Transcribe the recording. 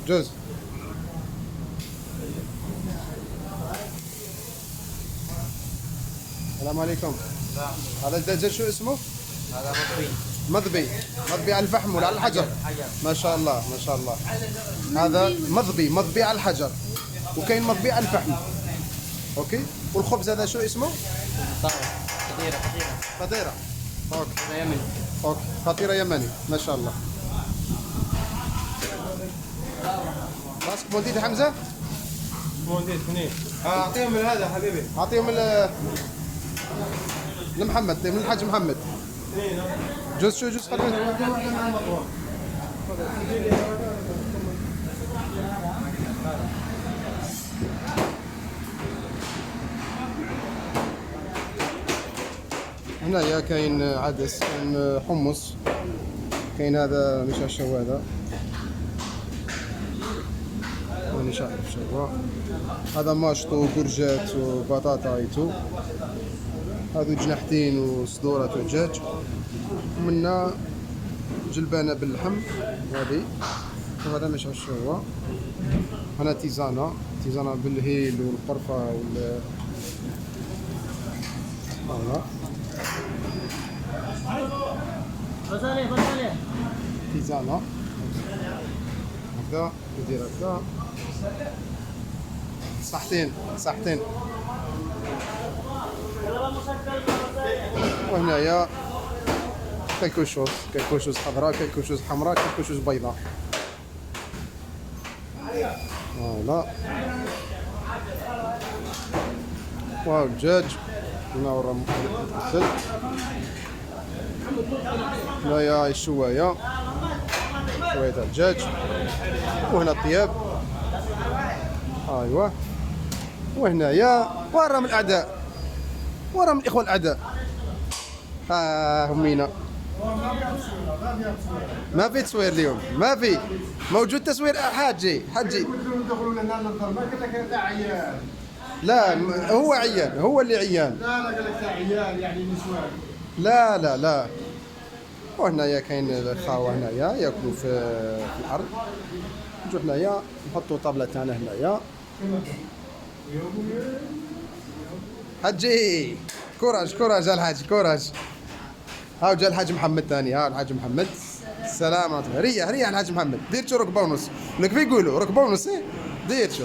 جوز. السلام عليكم. هذا الدجاج شو اسمه؟ هذا مطبي. مضبي على الفحم ولا على الحجر؟ ما شاء الله ما شاء الله. هذا مضبي على الحجر، وكاين مضبي على الفحم. اوكي. والخبز هذا شو اسمه؟ فطيرة. فطيرة. اوكي. يمني. اوكي فطيرة يمني ما شاء الله. راسك مولديتي حمزة؟ مولديت اثنين. اعطيهم من هذا حبيبي. اعطيهم لمحمد، من الحاج محمد. اثنين. جوز شو جوز خلينا. هنايا كاين عدس، كاين حمص، كاين هذا مشاشو، هذا مانيش عارف شو هو. هذا ماشطو وكرجات وبطاطا ايتو. هذو جناحتين وصدورة دجاج. ومنا جلبانة باللحم هذه. وهذا مش شو هو. هنا تيزانة بالهيل والقرفة هذا تيزانة هكذا، ندير هكذا صحتين. وهنايا كالكوشوز خضراء، كالكوشوز حمراء، كالكوشوز بيضاء. فوالا. وهاو الدجاج منور مغسل. هنايا الشواية، شوية تاع الدجاج. وهنا الطياب. ايوا. وهنايا ورا من الاعداء، ورا من الاخوة الاعداء. همينا. ما في تصوير اليوم، ما في موجود تصوير. حاجي يدخلوا لنا النظر، ما قال لك تاع عيال. لا هو عيان، هو اللي عيان. لا قال لك تاع عيال يعني نسوان. لا. وهنايا كاين الخاوة هنايا ياكلوا في الارض. نجو هنايا نحطوا طابلة تاعنا هنايا. حجي كوراج الحاج كوراج. هاو جا الحاج محمد ثاني. ها الحاج محمد. السلام عليكم. ريح الحاج محمد. دير شو ركبه ونص. لك في يقولوا ركبه ونص. دير شو